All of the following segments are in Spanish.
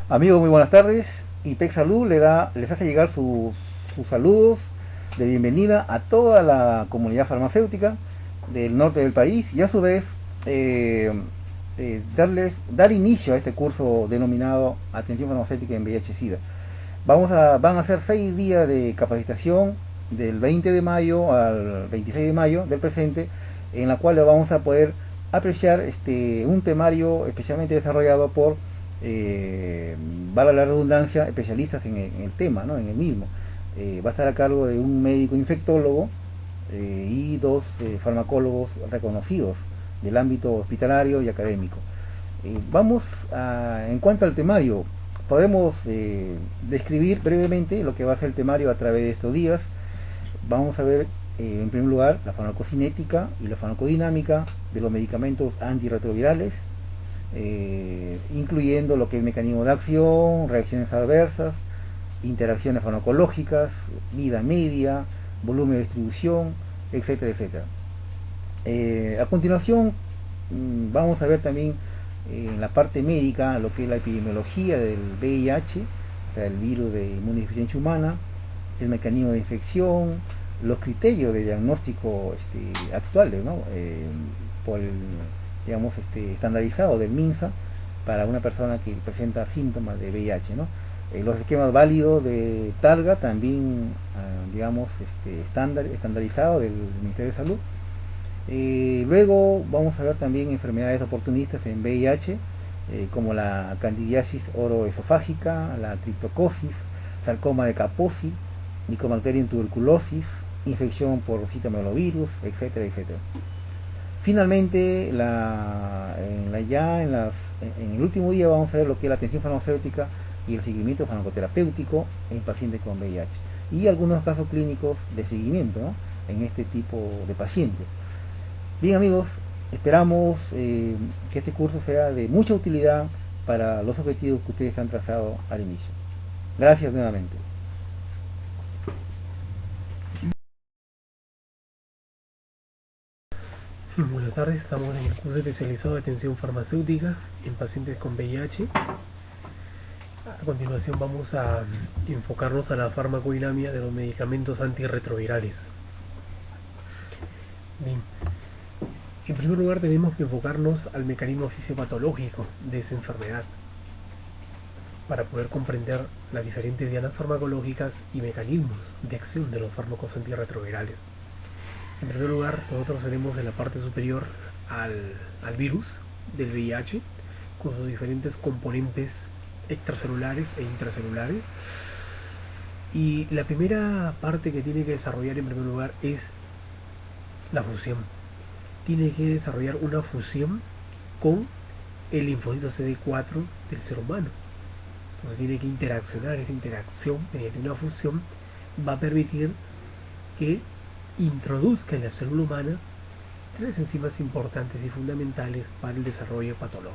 Amigos, muy buenas tardes. IPEC Salud les hace llegar sus saludos de bienvenida a toda la comunidad farmacéutica del norte del país y a su vez eh, dar inicio a este curso denominado Atención Farmacéutica en VIH-Sida. Van a ser 6 días de capacitación del 20 de mayo al 26 de mayo del presente, en la cual vamos a poder apreciar un temario especialmente desarrollado por, eh, vale la redundancia, especialistas en el tema, ¿no? En el mismo. Va a estar a cargo de un médico infectólogo y dos farmacólogos reconocidos del ámbito hospitalario y académico. En cuanto al temario, podemos describir brevemente lo que va a ser el temario a través de estos días. Vamos a ver, en primer lugar, la farmacocinética y la farmacodinámica de los medicamentos antirretrovirales, incluyendo lo que es mecanismo de acción, reacciones adversas, interacciones farmacológicas, vida media, volumen de distribución, etcétera, etcétera. A continuación, vamos a ver también en la parte médica lo que es la epidemiología del VIH, o sea, el virus de inmunodeficiencia humana, el mecanismo de infección, los criterios de diagnóstico actuales, ¿no? Por el, digamos, estandarizado del MINSA para una persona que presenta síntomas de VIH, ¿no? Los esquemas válidos de Targa también, digamos, estandarizado del Ministerio de Salud. Luego vamos a ver también enfermedades oportunistas en VIH, como la candidiasis oroesofágica, la triptocosis, sarcoma de Kaposi, Mycobacterium tuberculosis, infección por citomegalovirus, etcétera, etcétera. Finalmente, en el último día vamos a ver lo que es la atención farmacéutica y el seguimiento farmacoterapéutico en pacientes con VIH y algunos casos clínicos de seguimiento, ¿no? En este tipo de pacientes. Bien amigos, esperamos que este curso sea de mucha utilidad para los objetivos que ustedes han trazado al inicio. Gracias nuevamente. Buenas tardes, estamos en el curso especializado de atención farmacéutica en pacientes con VIH. A continuación vamos a enfocarnos a la farmacodinámica de los medicamentos antirretrovirales. Bien, en primer lugar tenemos que enfocarnos al mecanismo fisiopatológico de esa enfermedad para poder comprender las diferentes dianas farmacológicas y mecanismos de acción de los fármacos antirretrovirales. En primer lugar, nosotros tenemos en la parte superior al virus del VIH, con sus diferentes componentes extracelulares e intracelulares. Y la primera parte que tiene que desarrollar en primer lugar es la fusión. Tiene que desarrollar una fusión con el linfocito CD4 del ser humano. Entonces tiene que interaccionar. Esa interacción mediante una fusión va a permitir que introduzca en la célula humana tres enzimas importantes y fundamentales para el desarrollo patológico.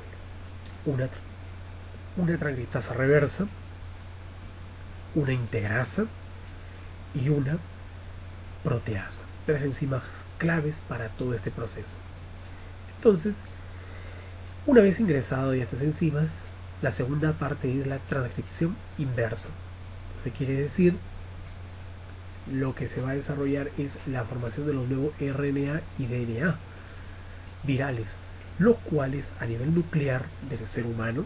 Una transcriptasa reversa, una integrasa y una proteasa. Tres enzimas claves para todo este proceso. Entonces, una vez ingresado ya estas enzimas, la segunda parte es la transcripción inversa. Entonces quiere decir, lo que se va a desarrollar es la formación de los nuevos RNA y DNA virales, los cuales a nivel nuclear del ser humano,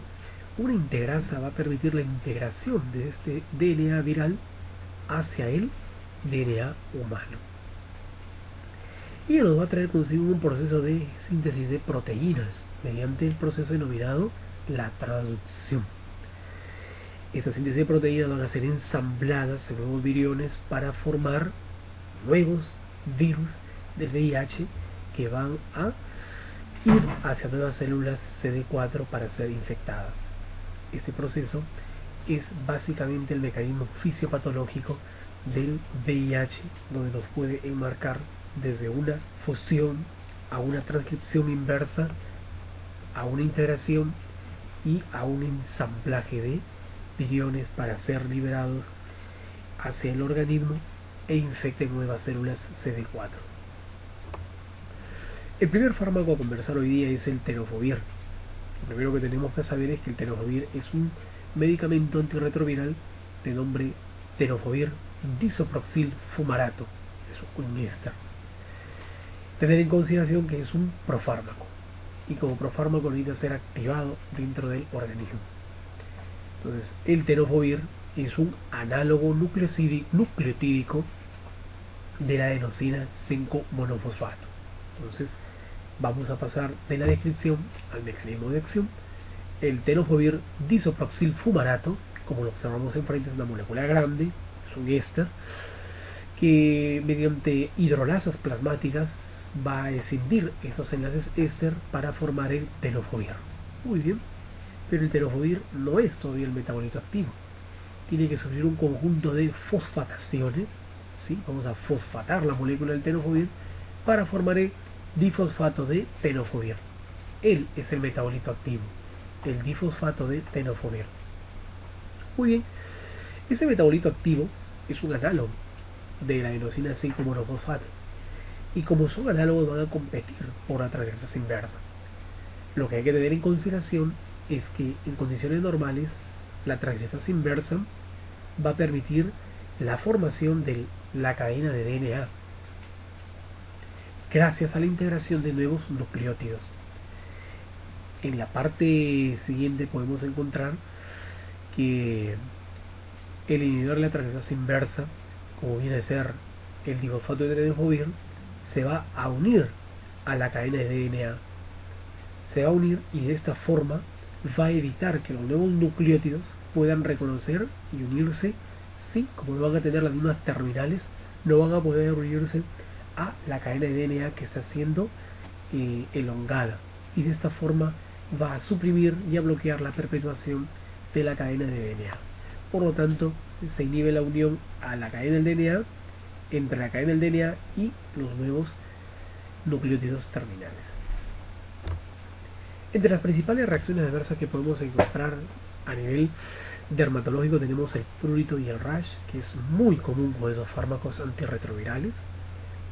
una integrasa va a permitir la integración de este DNA viral hacia el DNA humano. Y nos va a traer consigo un proceso de síntesis de proteínas mediante el proceso denominado la transducción. Estas síntesis de proteínas van a ser ensambladas en nuevos viriones para formar nuevos virus del VIH que van a ir hacia nuevas células CD4 para ser infectadas. Este proceso es básicamente el mecanismo fisiopatológico del VIH, donde nos puede enmarcar desde una fusión a una transcripción inversa, a una integración y a un ensamblaje de viriones para ser liberados hacia el organismo e infecten nuevas células CD4. El primer fármaco a conversar hoy día es el tenofovir. Lo primero que tenemos que saber es que el tenofovir es un medicamento antirretroviral de nombre tenofovir disoproxil fumarato. Es un éster. Tener en consideración que es un profármaco y como profármaco necesita ser activado dentro del organismo. Entonces, el tenofovir es un análogo nucleotídico de la adenosina 5-monofosfato. Entonces, vamos a pasar de la descripción al mecanismo de acción. El tenofovir disoproxil fumarato, como lo observamos enfrente, es una molécula grande, es un éster, que mediante hidrolasas plasmáticas va a escindir esos enlaces éster para formar el tenofovir. Muy bien, pero el tenofovir no es todavía el metabolito activo. Tiene que sufrir un conjunto de fosfataciones, ¿sí? Vamos a fosfatar la molécula del tenofovir para formar el difosfato de tenofovir. Él es el metabolito activo, el difosfato de tenofovir. Muy bien, ese metabolito activo es un análogo de la adenosina 5-monofosfato y como son análogos van a competir por la transferencia inversa. Lo que hay que tener en consideración es que en condiciones normales la transferencia inversa va a permitir la formación de la cadena de DNA gracias a la integración de nuevos nucleótidos. En la parte siguiente podemos encontrar que el inhibidor de la transferencia inversa, como viene a ser el difosfato de tenofovir, se va a unir a la cadena de DNA. Se va a unir y de esta forma va a evitar que los nuevos nucleótidos puedan reconocer y unirse. Sí, como no van a tener las mismas terminales, no van a poder unirse a la cadena de DNA que está siendo elongada. Y de esta forma va a suprimir y a bloquear la perpetuación de la cadena de DNA. Por lo tanto, se inhibe la unión a la cadena del DNA, entre la cadena del DNA y los nuevos nucleótidos terminales. Entre las principales reacciones adversas que podemos encontrar a nivel dermatológico tenemos el prurito y el rash, que es muy común con esos fármacos antirretrovirales.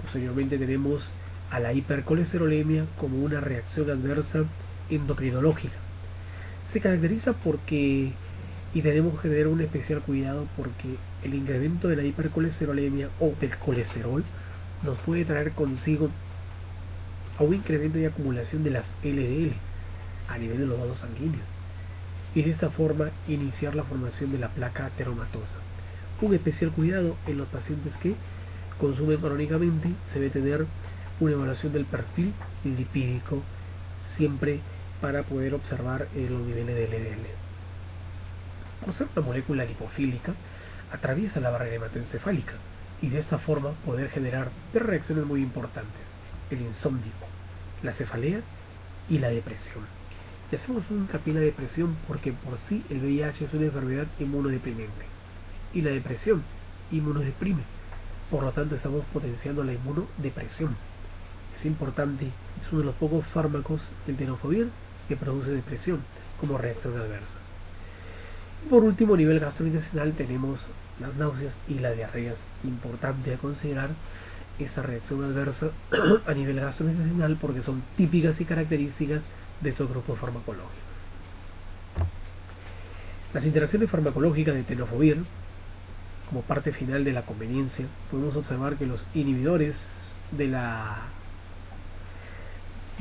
Posteriormente tenemos a la hipercolesterolemia como una reacción adversa endocrinológica. Se caracteriza porque, y tenemos que tener un especial cuidado porque el incremento de la hipercolesterolemia o del colesterol nos puede traer consigo a un incremento y acumulación de las LDL a nivel de los vasos sanguíneos y de esta forma iniciar la formación de la placa ateromatosa. Un especial cuidado en los pacientes que consumen crónicamente, se debe tener una evaluación del perfil lipídico siempre para poder observar los niveles de LDL. Por ser una molécula lipofílica, atraviesa la barrera hematoencefálica y de esta forma poder generar tres reacciones muy importantes: el insomnio, la cefalea y la depresión. Y hacemos un hincapié en la depresión porque por sí el VIH es una enfermedad inmunodeprimente y la depresión inmunodeprime. Por lo tanto, estamos potenciando la inmunodepresión. Es importante, es uno de los pocos fármacos, el tenofovir, que produce depresión como reacción adversa. Y por último, a nivel gastrointestinal tenemos las náuseas y las diarreas. Importante a considerar esa reacción adversa a nivel gastrointestinal porque son típicas y características de estos grupos farmacológicos. Las interacciones farmacológicas de tenofovir, como parte final de la conveniencia, podemos observar que los inhibidores de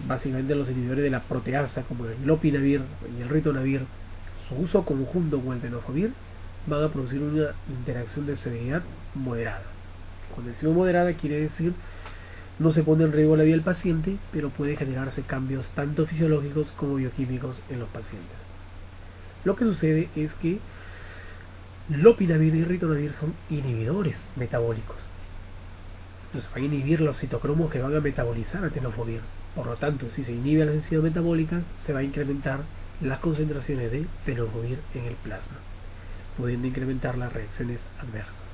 básicamente los inhibidores de la proteasa, como el lopinavir y el ritonavir, su uso conjunto con el tenofovir van a producir una interacción de severidad moderada. Cuando decimos moderada quiere decir no se pone en riesgo la vida del paciente, pero puede generarse cambios tanto fisiológicos como bioquímicos en los pacientes. Lo que sucede es que lopinavir y ritonavir son inhibidores metabólicos. Entonces van a inhibir los citocromos que van a metabolizar a tenofovir. Por lo tanto, si se inhibe las enzimas metabólicas, se va a incrementar las concentraciones de tenofovir en el plasma, pudiendo incrementar las reacciones adversas.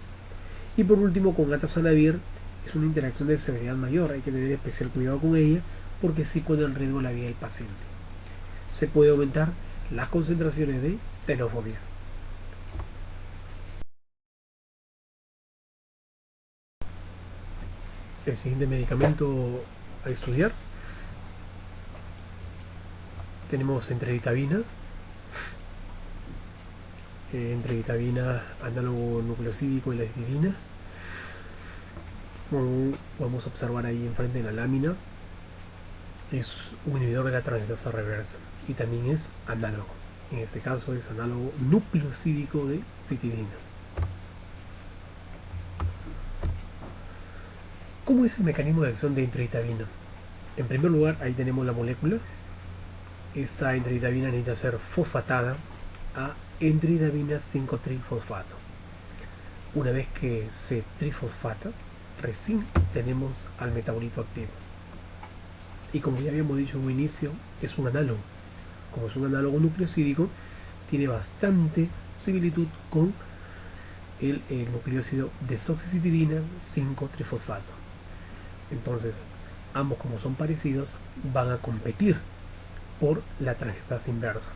Y por último, con atazanavir es una interacción de severidad mayor, hay que tener especial cuidado con ella porque sí pone en riesgo la vida del paciente. Se puede aumentar las concentraciones de tenofovir. El siguiente medicamento a estudiar tenemos entrecabina. entre vitamina análogo nucleosídico y la histidina. Como podemos observar ahí enfrente de la lámina, es un inhibidor de la transcriptasa reversa y también es análogo. En este caso es análogo nucleosídico de citidina. ¿Cómo es el mecanismo de acción de enteritabina? En primer lugar, ahí tenemos la molécula. Esta enteritabina necesita ser fosfatada a enteritabina 5-trifosfato. Una vez que se trifosfata, recién tenemos al metabolito activo. Y como ya habíamos dicho en un inicio, es un análogo. Como es un análogo nucleosídico, tiene bastante similitud con el nucleósido desoxicitidina 5-trifosfato. Entonces, ambos, como son parecidos, van a competir por la transcriptasa inversa.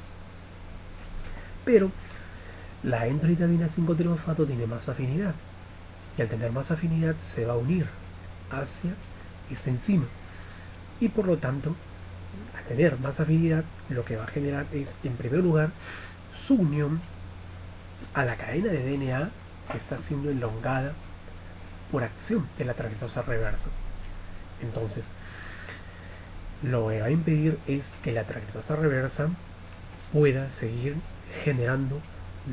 Pero la enteritabina 5-trifosfato tiene más afinidad, y al tener más afinidad se va a unir hacia esta enzima, y por lo tanto, al tener más afinidad, lo que va a generar es, en primer lugar, su unión a la cadena de DNA que está siendo elongada por acción de la transcriptasa reversa. Entonces, lo que va a impedir es que la transcriptasa reversa pueda seguir generando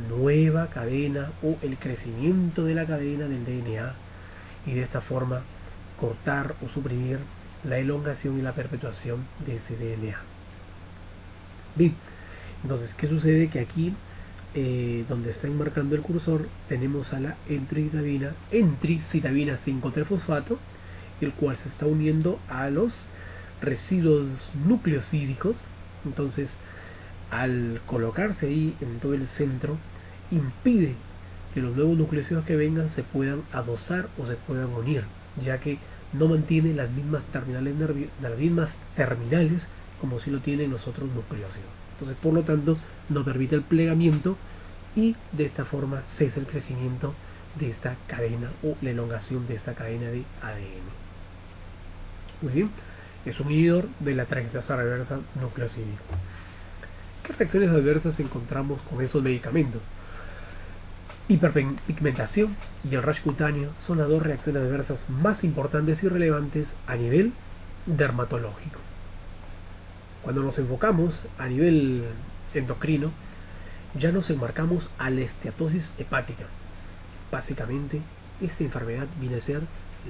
nueva cadena o el crecimiento de la cadena del DNA, y de esta forma cortar o suprimir la elongación y la perpetuación de ese DNA. Bien, entonces, ¿qué sucede? Que aquí, donde está enmarcando el cursor, tenemos a la entricitabina 5-trifosfato, el cual se está uniendo a los residuos nucleosídicos. Entonces, al colocarse ahí en todo el centro, impide que los nuevos nucleósidos que vengan se puedan adosar o se puedan unir, ya que no mantiene las mismas terminales como si lo tienen los otros nucleósidos. Entonces, por lo tanto, no permite el plegamiento y de esta forma cesa el crecimiento de esta cadena o la elongación de esta cadena de ADN. Muy bien, es un inhibidor de la transcriptasa reversa nucleosídico. ¿Qué reacciones adversas encontramos con esos medicamentos? Hiperpigmentación y el rash cutáneo son las dos reacciones adversas más importantes y relevantes a nivel dermatológico. Cuando nos enfocamos a nivel endocrino, ya nos enmarcamos a la esteatosis hepática. Básicamente, esta enfermedad viene a ser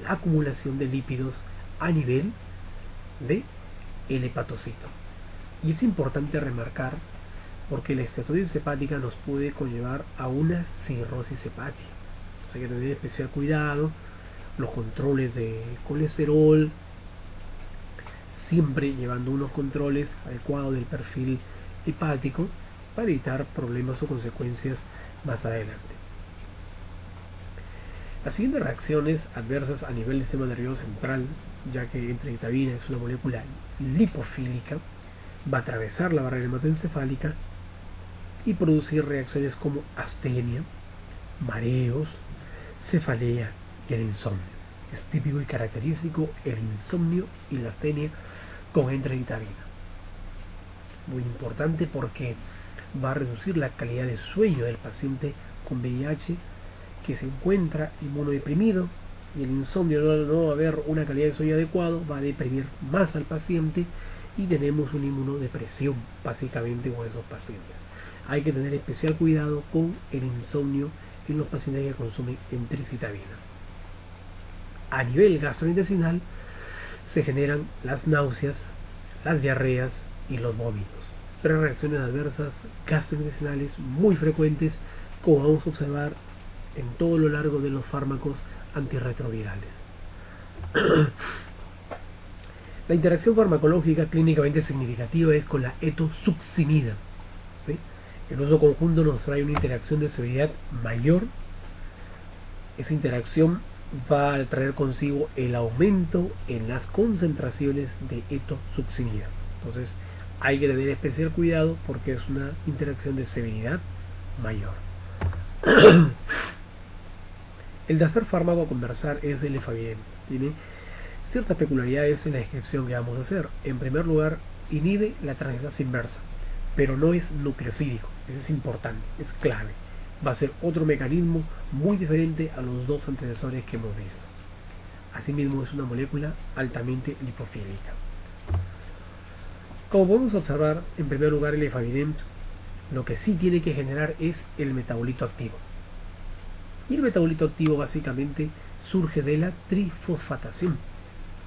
la acumulación de lípidos a nivel de el hepatocito. Y es importante remarcar porque la esteatosis hepática nos puede conllevar a una cirrosis hepática. O sea, hay que tener especial cuidado, los controles de colesterol, siempre llevando unos controles adecuados del perfil hepático para evitar problemas o consecuencias más adelante. Las siguientes reacciones adversas a nivel del sistema nervioso central, ya que enteritabina es una molécula lipofílica, va a atravesar la barrera hematoencefálica y producir reacciones como astenia, mareos, cefalea y el insomnio. Es típico y característico el insomnio y la astenia con enteritabina. Muy importante porque va a reducir la calidad de sueño del paciente con VIH que se encuentra inmunodeprimido, y el insomnio no va a haber una calidad de sueño adecuado, va a deprimir más al paciente y tenemos una inmunodepresión básicamente con esos pacientes. Hay que tener especial cuidado con el insomnio en los pacientes que consumen enteritabina. A nivel gastrointestinal se generan las náuseas, las diarreas y los vómitos. Tres reacciones adversas gastrointestinales muy frecuentes, como vamos a observar en todo lo largo de los fármacos antirretrovirales. La interacción farmacológica clínicamente significativa es con la etosuximida, ¿sí? El uso conjunto nos trae una interacción de severidad mayor. Esa interacción va a traer consigo el aumento en las concentraciones de etosuximida. Entonces hay que tener especial cuidado porque es una interacción de severidad mayor. El tercer fármaco a conversar es el efavirenz. Tiene ciertas peculiaridades en la descripción que vamos a hacer. En primer lugar, inhibe la transcriptasa inversa, pero no es nucleosídico. Eso es importante, es clave. va a ser otro mecanismo muy diferente a los dos antecesores que hemos visto. Asimismo, es una molécula altamente lipofílica. Como podemos observar, en primer lugar, el efavirenz lo que sí tiene que generar es el metabolito activo. Y el metabolito activo básicamente surge de la trifosfatación.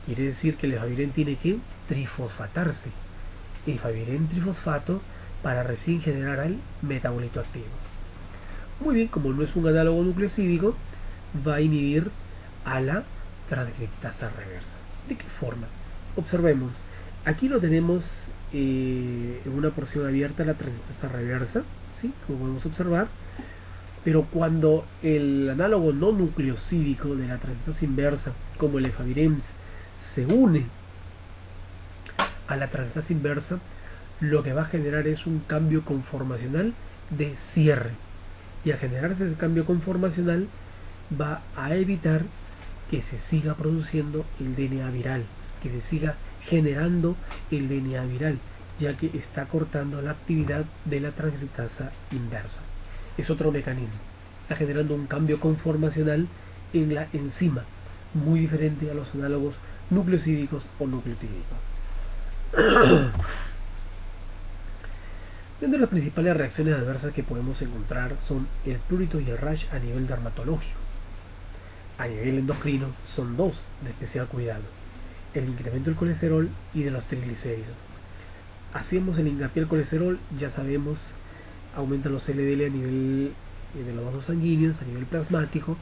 Quiere decir que el efavirenz tiene que trifosfatarse. Efavirenz trifosfato para recién generar el metabolito activo. Muy bien, como no es un análogo nucleosídico, va a inhibir a la transcriptasa reversa. ¿De qué forma? Observemos, aquí lo tenemos en una porción abierta, la transcriptasa reversa, ¿sí? Como podemos observar, pero cuando el análogo no nucleosídico de la transcriptasa inversa, como el efavirenz, se une a la transcriptasa inversa, lo que va a generar es un cambio conformacional de cierre. Y al generarse ese cambio conformacional, va a evitar que se siga produciendo el DNA viral, que se siga generando el DNA viral, ya que está cortando la actividad de la transcriptasa inversa. Es otro mecanismo. Está generando un cambio conformacional en la enzima, muy diferente a los análogos nucleosídicos o nucleotídicos. Dentro de las principales reacciones adversas que podemos encontrar son el prurito y el rash a nivel dermatológico. A nivel endocrino son dos de especial cuidado: el incremento del colesterol y de los triglicéridos. Hacemos el hincapié al colesterol, ya sabemos, aumenta los LDL a nivel de los vasos sanguíneos, a nivel plasmático,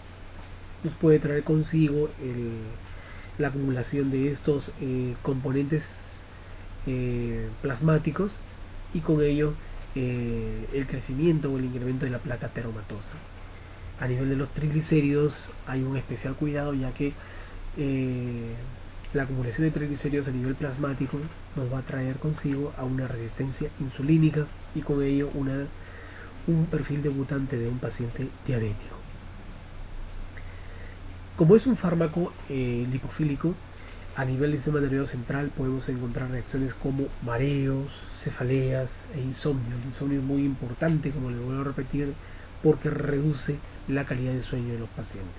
nos puede traer consigo la acumulación de estos componentes plasmáticos y con ello el crecimiento o el incremento de la placa ateromatosa. A nivel de los triglicéridos hay un especial cuidado, ya que la acumulación de triglicéridos a nivel plasmático nos va a traer consigo a una resistencia insulínica y con ello un perfil debutante de un paciente diabético. Como es un fármaco lipofílico, a nivel del sistema nervioso central podemos encontrar reacciones como mareos, cefaleas e insomnio. El insomnio es muy importante, como le vuelvo a repetir, porque reduce la calidad de sueño de los pacientes.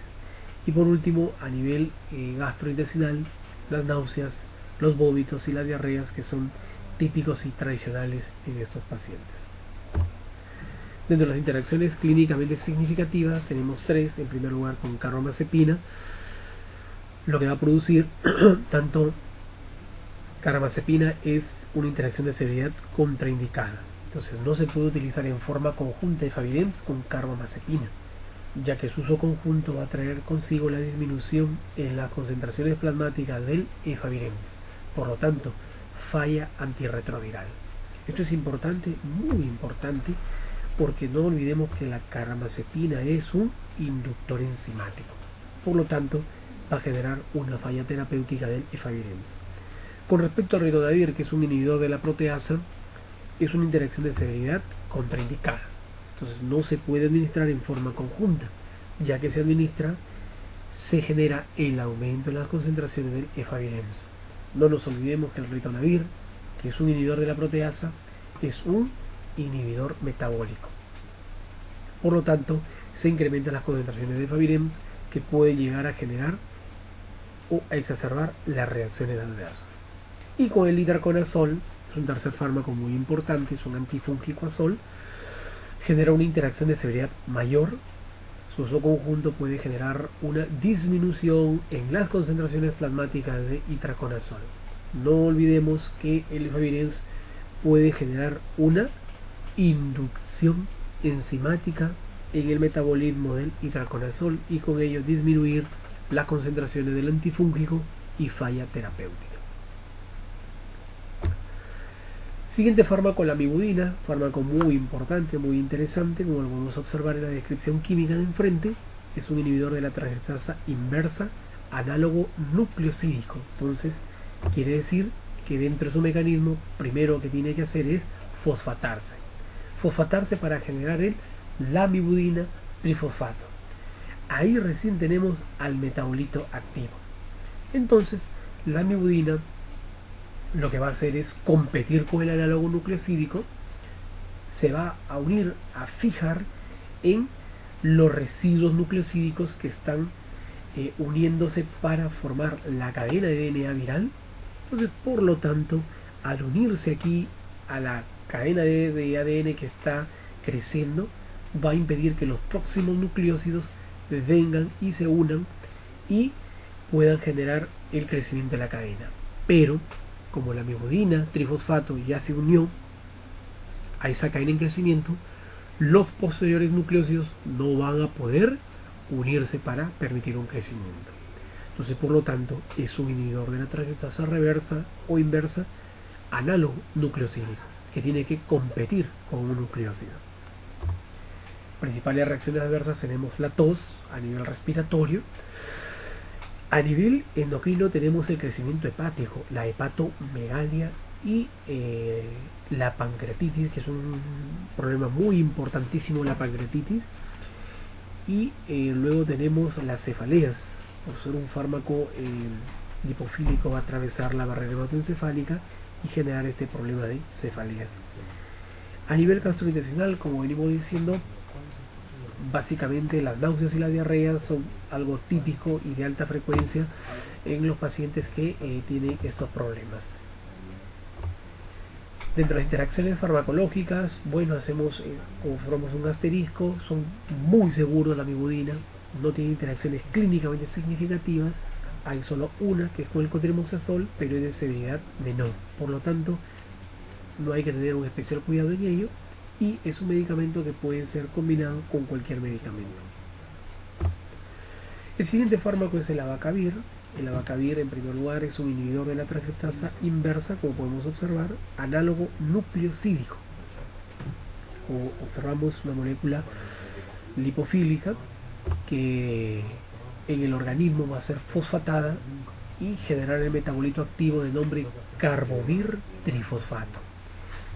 Y por último, a nivel gastrointestinal, las náuseas, los vómitos y las diarreas, que son típicos y tradicionales en estos pacientes. Dentro de las interacciones clínicamente significativas tenemos tres. En primer lugar, con carbamazepina, lo que va a producir tanto carbamazepina es una interacción de severidad contraindicada. Entonces no se puede utilizar en forma conjunta efavirenz con carbamazepina, ya que su uso conjunto va a traer consigo la disminución en las concentraciones plasmáticas del efavirenz. Por lo tanto, falla antirretroviral. Esto es importante, muy importante, porque no olvidemos que la carbamazepina es un inductor enzimático. Por lo tanto, va a generar una falla terapéutica del efavirenz. Con respecto al ritonavir, que es un inhibidor de la proteasa, es una interacción de severidad contraindicada. Entonces no se puede administrar en forma conjunta, ya que se administra, se genera el aumento de las concentraciones del efavirenz. No nos olvidemos que el ritonavir, que es un inhibidor de la proteasa, es un inhibidor metabólico. Por lo tanto, se incrementan las concentraciones de efavirenz, que puede llegar a generar o a exacerbar las reacciones adversas. Y con el itraconazol, es un tercer fármaco muy importante, es un antifúngico azol, genera una interacción de severidad mayor. Su uso conjunto puede generar una disminución en las concentraciones plasmáticas de itraconazol. No olvidemos que el efavirenz puede generar una inducción enzimática en el metabolismo del itraconazol y con ello disminuir las concentraciones del antifúngico y falla terapéutica. Siguiente fármaco, la amibudina, fármaco muy importante, muy interesante, como lo podemos observar en la descripción química de enfrente. Es un inhibidor de la transcriptasa inversa, análogo nucleosídico. Entonces, quiere decir que dentro de su mecanismo, primero que tiene que hacer es fosfatarse. Fosfatarse para generar el lamivudina trifosfato. Ahí recién tenemos al metabolito activo. Entonces, la amibudina lo que va a hacer es competir con el análogo nucleosídico, se va a unir, a fijar en los residuos nucleosídicos que están uniéndose para formar la cadena de DNA viral. Entonces, por lo tanto, al unirse aquí a la cadena de ADN que está creciendo, va a impedir que los próximos nucleósidos vengan y se unan y puedan generar el crecimiento de la cadena. Pero, como la mibudina trifosfato ya se unió a esa cadena en crecimiento, los posteriores nucleósidos no van a poder unirse para permitir un crecimiento. Entonces, por lo tanto, es un inhibidor de la transcriptasa reversa o inversa análogo nucleosídico, que tiene que competir con un nucleósido. Principales reacciones adversas tenemos la tos a nivel respiratorio. A nivel endocrino tenemos el crecimiento hepático, la hepatomegalia y la pancreatitis, que es un problema muy importantísimo, la pancreatitis. Y luego tenemos las cefaleas. Por ser un fármaco lipofílico, va a atravesar la barrera hematoencefálica y generar este problema de cefaleas. A nivel gastrointestinal, como venimos diciendo, básicamente las náuseas y la diarrea son algo típico y de alta frecuencia en los pacientes que tienen estos problemas. Dentro de las interacciones farmacológicas, bueno, formamos un asterisco, son muy seguros la mibudina, no tiene interacciones clínicamente significativas, hay solo una que es con el cotrimoxazol, pero es de severidad menor, por lo tanto no hay que tener un especial cuidado en ello, y es un medicamento que puede ser combinado con cualquier medicamento. El siguiente fármaco es el abacavir. El abacavir, en primer lugar, es un inhibidor de la transcriptasa inversa, como podemos observar, análogo nucleosídico. Como observamos, una molécula lipofílica que en el organismo va a ser fosfatada y generar el metabolito activo de nombre carbovir trifosfato.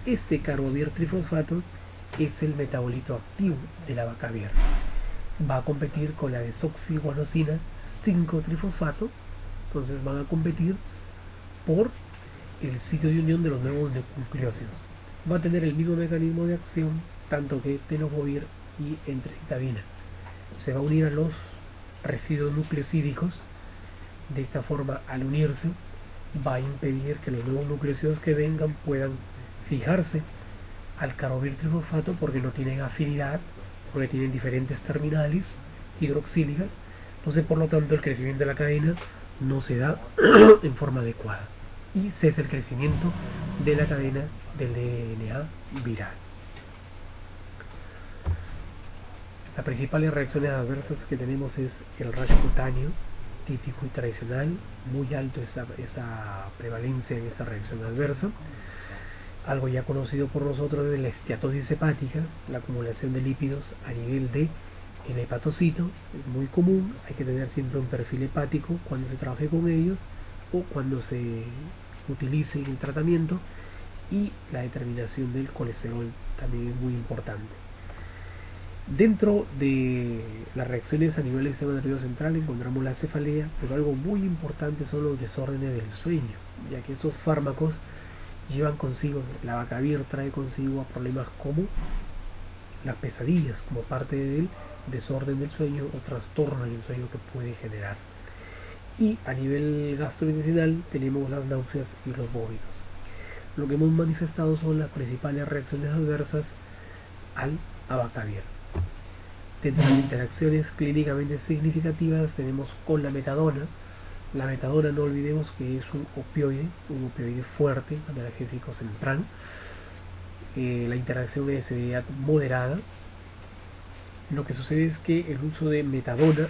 Este carbovir trifosfato es el metabolito activo del abacavir. Va a competir con la desoxiguanosina 5-trifosfato. Entonces van a competir por el sitio de unión de los nuevos nucleósidos. Va a tener el mismo mecanismo de acción tanto que tenofovir y entrectabina. Se va a unir a los residuos nucleosídicos. De esta forma, al unirse, va a impedir que los nuevos nucleósidos que vengan puedan fijarse al carbovir trifosfato porque no tienen afinidad, porque tienen diferentes terminales hidroxílicas. Entonces, por lo tanto, el crecimiento de la cadena no se da en forma adecuada y cesa el crecimiento de la cadena del DNA viral. Las principales reacciones adversas que tenemos es el rash cutáneo típico y tradicional, muy alto esa prevalencia en esta reacción adversa. Algo ya conocido por nosotros es la esteatosis hepática, la acumulación de lípidos a nivel de el hepatocito, es muy común. Hay que tener siempre un perfil hepático cuando se trabaje con ellos o cuando se utilice el tratamiento, y la determinación del colesterol también es muy importante. Dentro de las reacciones a nivel del sistema nervioso central encontramos la cefalea, pero algo muy importante son los desórdenes del sueño, ya que estos fármacos llevan consigo, la abacavir trae consigo a problemas como las pesadillas, como parte del desorden del sueño o trastorno del sueño que puede generar. Y a nivel gastrointestinal tenemos las náuseas y los vómitos. Lo que hemos manifestado son las principales reacciones adversas al abacavir. Dentro de las interacciones clínicamente significativas tenemos con la metadona. La metadona, no olvidemos que es un opioide fuerte, analgésico central. La interacción es de severidad moderada. Lo que sucede es que el uso de metadona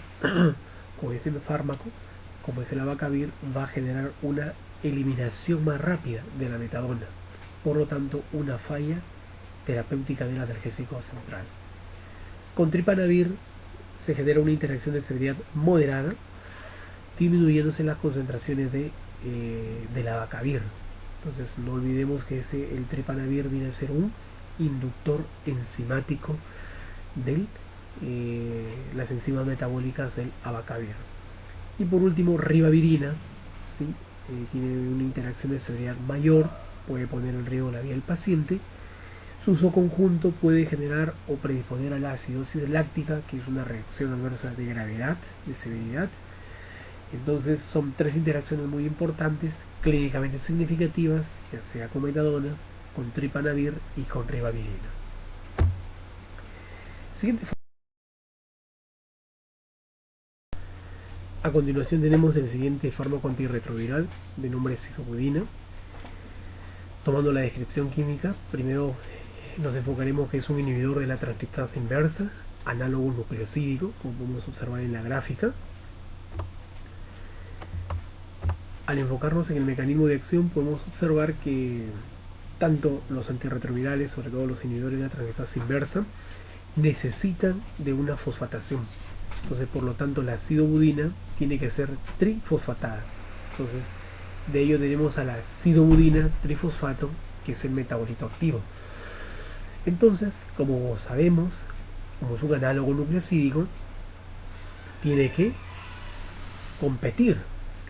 con ese fármaco, como es el abacavir, va a generar una eliminación más rápida de la metadona, por lo tanto una falla terapéutica del analgésico central. Con tripanavir se genera una interacción de severidad moderada, disminuyéndose las concentraciones del abacavir. Entonces no olvidemos que el tripanavir viene a ser un inductor enzimático de las enzimas metabólicas del abacavir. Y por último, ribavirina, ¿sí? Tiene una interacción de severidad mayor, puede poner en riesgo la vida del paciente. Su uso conjunto puede generar o predisponer a la acidosis láctica, que es una reacción adversa de gravedad, de severidad. Entonces son tres interacciones muy importantes, clínicamente significativas, ya sea con metadona, con tripanavir y con ribavirina. Siguiente. A continuación tenemos el siguiente fármaco antirretroviral de nombre sidobudina. Tomando la descripción química, primero nos enfocaremos que es un inhibidor de la transcriptasa inversa, análogo nucleosídico, como podemos observar en la gráfica. Al enfocarnos en el mecanismo de acción podemos observar que tanto los antirretrovirales, sobre todo los inhibidores de la transcriptasa inversa, necesitan de una fosfatación. Entonces, por lo tanto, la sidobudina tiene que ser trifosfatada. Entonces, de ello tenemos a la sidobudina trifosfato, que es el metabolito activo. Entonces, como sabemos, como es un análogo nucleosídico, tiene que competir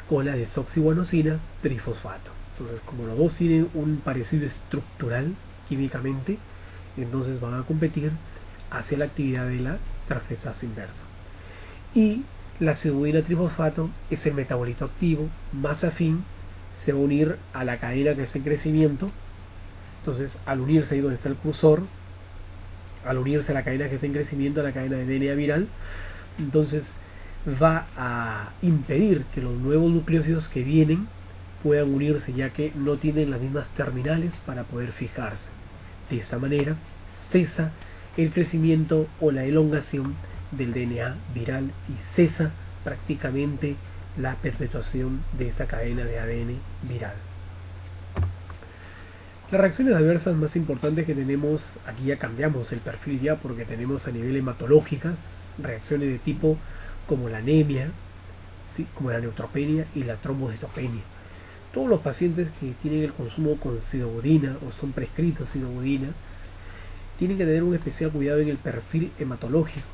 con la desoxiguanosina trifosfato. Entonces, como los dos tienen un parecido estructural químicamente, entonces van a competir hacia la actividad de la transcriptasa inversa. Y la sidobudina trifosfato es el metabolito activo más afín, se va a unir a la cadena que está en crecimiento. Entonces, al unirse ahí donde está el cursor, al unirse a la cadena que está en crecimiento, a la cadena de DNA viral, entonces va a impedir que los nuevos nucleósidos que vienen puedan unirse, ya que no tienen las mismas terminales para poder fijarse. De esta manera cesa el crecimiento o la elongación del DNA viral y cesa prácticamente la perpetuación de esa cadena de ADN viral. Las reacciones adversas más importantes que tenemos, aquí ya cambiamos el perfil ya, porque tenemos a nivel hematológicas reacciones de tipo como la anemia, ¿sí?, como la neutropenia y la trombocitopenia. Todos los pacientes que tienen el consumo con sidobudina o son prescritos sidobudina tienen que tener un especial cuidado en el perfil hematológico.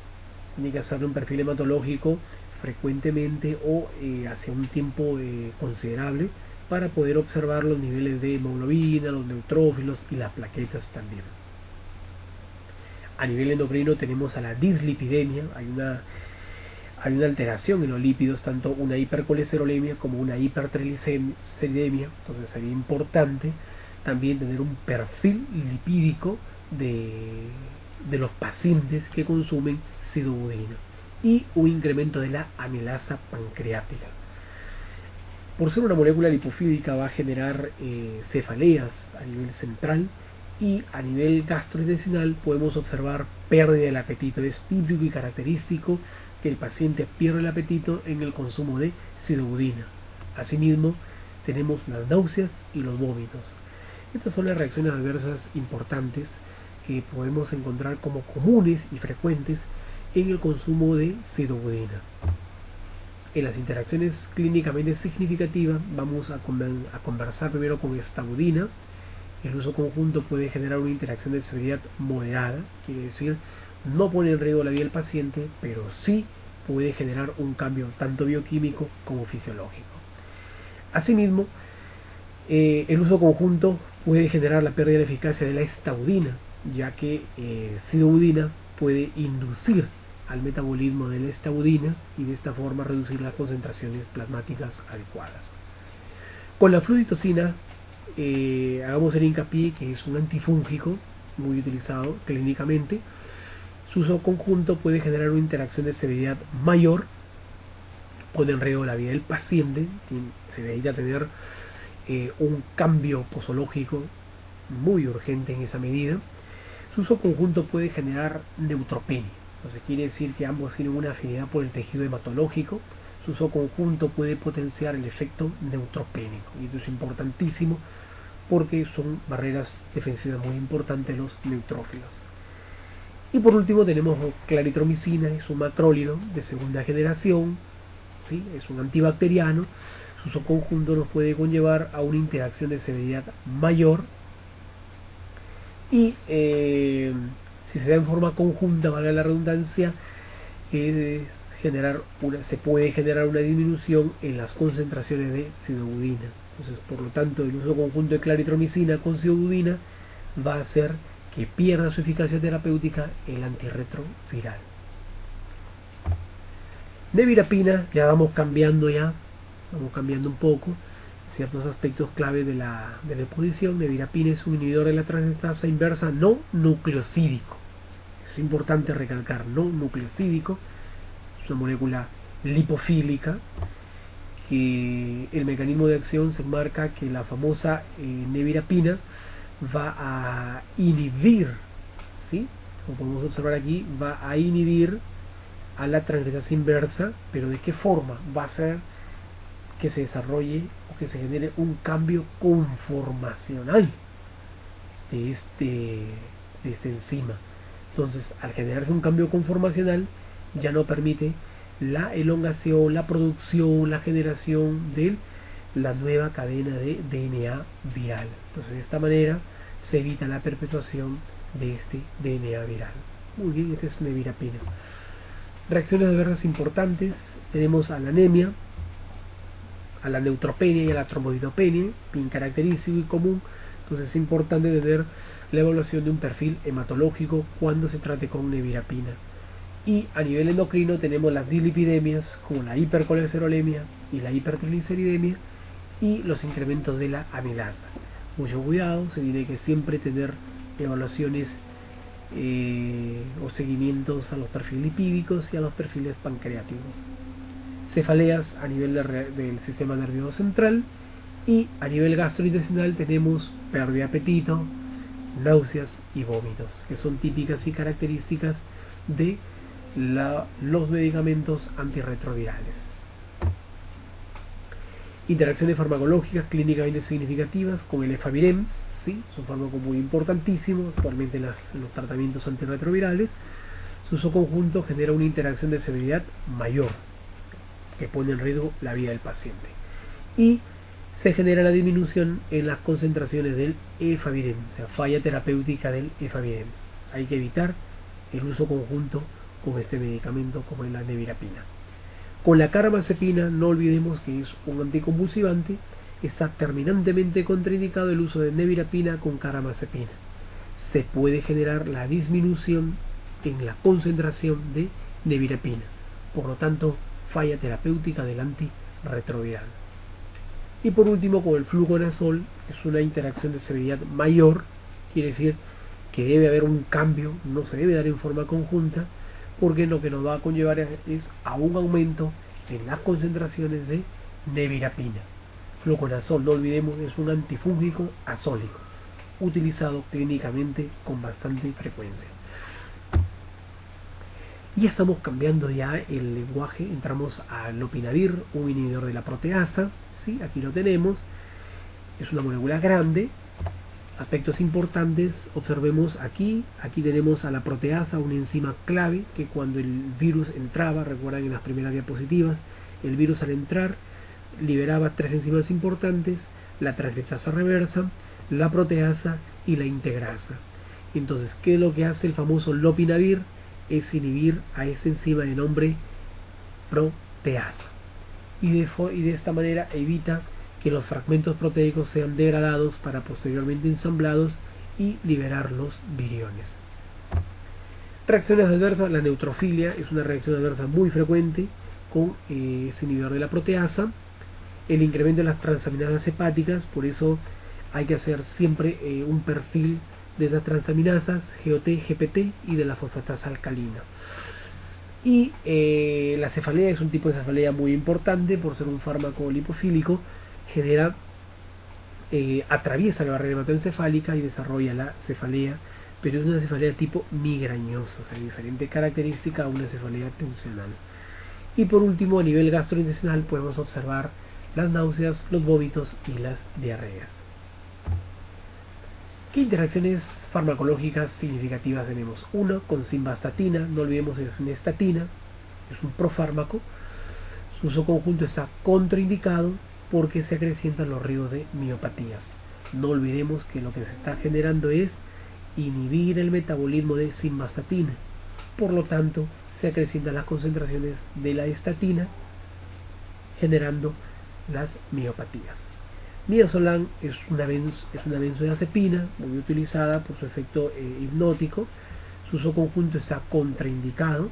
Tienen que hacer un perfil hematológico frecuentemente o hacia un tiempo considerable, para poder observar los niveles de hemoglobina, los neutrófilos y las plaquetas también. A nivel endocrino tenemos a la dislipidemia, hay una alteración en los lípidos, tanto una hipercolesterolemia como una hipertrigliceridemia. Entonces sería importante también tener un perfil lipídico de los pacientes que consumen sidobudina y un incremento de la amilasa pancreática. Por ser una molécula lipofílica va a generar cefaleas a nivel central, y a nivel gastrointestinal podemos observar pérdida del apetito. Es típico y característico que el paciente pierde el apetito en el consumo de sidobudina. Asimismo, tenemos las náuseas y los vómitos. Estas son las reacciones adversas importantes que podemos encontrar como comunes y frecuentes en el consumo de sidobudina. En las interacciones clínicamente significativas vamos a conversar primero con estabudina. El uso conjunto puede generar una interacción de severidad moderada, quiere decir no pone en riesgo la vida del paciente, pero sí puede generar un cambio tanto bioquímico como fisiológico. Asimismo, el uso conjunto puede generar la pérdida de eficacia de la estabudina, ya que sidobudina puede inducir al metabolismo de la estabudina y de esta forma reducir las concentraciones plasmáticas adecuadas. Con la fluoxetina, hagamos el hincapié que es un antifúngico muy utilizado clínicamente. Su uso conjunto puede generar una interacción de severidad mayor, pone en riesgo la vida del paciente, se necesita tener un cambio posológico muy urgente en esa medida. Su uso conjunto puede generar neutropenia. Entonces quiere decir que ambos tienen una afinidad por el tejido hematológico. Su uso conjunto puede potenciar el efecto neutropénico, y esto es importantísimo porque son barreras defensivas muy importantes los neutrófilos. Y por último tenemos claritromicina, es un macrólido de segunda generación, ¿sí?, es un antibacteriano. Su uso conjunto nos puede conllevar a una interacción de severidad mayor, y si se da en forma conjunta, valga la redundancia, se puede generar una disminución en las concentraciones de sidobudina. Entonces, por lo tanto, el uso conjunto de claritromicina con sidobudina va a hacer que pierda su eficacia terapéutica el antirretroviral. Nevirapina, ya vamos cambiando un poco ciertos aspectos clave de la exposición. Nevirapina es un inhibidor de la transcriptasa inversa no nucleosídico. Es importante recalcar, no nucleosídico. Es una molécula lipofílica que el mecanismo de acción se marca que la famosa nevirapina va a inhibir, ¿sí? Como podemos observar aquí, va a inhibir a la transcriptasa inversa, pero ¿de qué forma? Va a hacer que se desarrolle o que se genere un cambio conformacional de esta enzima. Entonces, al generarse un cambio conformacional, ya no permite la elongación, la producción, la generación de la nueva cadena de DNA viral. Entonces, de esta manera se evita la perpetuación de este DNA viral. Muy bien, esta es nevirapina. Reacciones adversas importantes, tenemos a la anemia, a la neutropenia y a la trombocitopenia, bien característico y común. Entonces es importante tener la evaluación de un perfil hematológico cuando se trate con nevirapina. Y a nivel endocrino tenemos las dislipidemias como la hipercolesterolemia y la hipertrigliceridemia y los incrementos de la amilasa. Mucho cuidado, se tiene que siempre tener evaluaciones o seguimientos a los perfiles lipídicos y a los perfiles pancreáticos. Cefaleas a nivel del sistema nervioso central, y a nivel gastrointestinal tenemos pérdida de apetito, náuseas y vómitos, que son típicas y características de los medicamentos antirretrovirales. Interacciones farmacológicas clínicamente significativas con el efavirenz, ¿sí? Es un fármaco muy importantísimo actualmente en los tratamientos antirretrovirales. Su uso conjunto genera una interacción de severidad mayor que pone en riesgo la vida del paciente, y se genera la disminución en las concentraciones del efavirenz, o sea, falla terapéutica del efavirenz. Hay que evitar el uso conjunto con este medicamento como es la nevirapina. Con la carbamazepina, no olvidemos que es un anticonvulsivante, está terminantemente contraindicado el uso de nevirapina con carbamazepina. Se puede generar la disminución en la concentración de nevirapina, por lo tanto, falla terapéutica del antirretroviral. Y por último, con el fluconazol, es una interacción de severidad mayor, quiere decir que debe haber un cambio, no se debe dar en forma conjunta, porque lo que nos va a conllevar es a un aumento en las concentraciones de nevirapina. Fluconazol, no olvidemos, es un antifúngico azólico, utilizado clínicamente con bastante frecuencia. Y ya estamos cambiando ya el lenguaje, entramos a lopinavir, un inhibidor de la proteasa, ¿sí? Aquí lo tenemos, es una molécula grande. Aspectos importantes, observemos aquí tenemos a la proteasa, una enzima clave que cuando el virus entraba, recuerdan en las primeras diapositivas, el virus al entrar liberaba tres enzimas importantes, la transcriptasa reversa, la proteasa y la integrasa. Entonces, ¿qué es lo que hace el famoso lopinavir? Es inhibir a esa enzima de nombre proteasa, y de esta manera evita que los fragmentos proteicos sean degradados para posteriormente ensamblados y liberar los viriones. Reacciones adversas, la neutrofilia es una reacción adversa muy frecuente con este inhibidor de la proteasa, el incremento de las transaminasas hepáticas, por eso hay que hacer siempre un perfil de estas transaminasas, GOT, GPT y de la fosfatasa alcalina. Y la cefalea es un tipo de cefalea muy importante por ser un fármaco lipofílico, genera, atraviesa la barrera hematoencefálica y desarrolla la cefalea, pero es una cefalea tipo migrañosa, o sea, diferente característica a una cefalea tensional. Y por último, a nivel gastrointestinal podemos observar las náuseas, los vómitos y las diarreas. ¿Qué interacciones farmacológicas significativas tenemos? Uno, con simvastatina, no olvidemos que es una estatina, es un profármaco. Su uso conjunto está contraindicado porque se acrecientan los riesgos de miopatías. No olvidemos que lo que se está generando es inhibir el metabolismo de simvastatina. Por lo tanto, se acrecientan las concentraciones de la estatina, generando las miopatías. Midazolam es una benzodiazepina muy utilizada por su efecto hipnótico. Su uso conjunto está contraindicado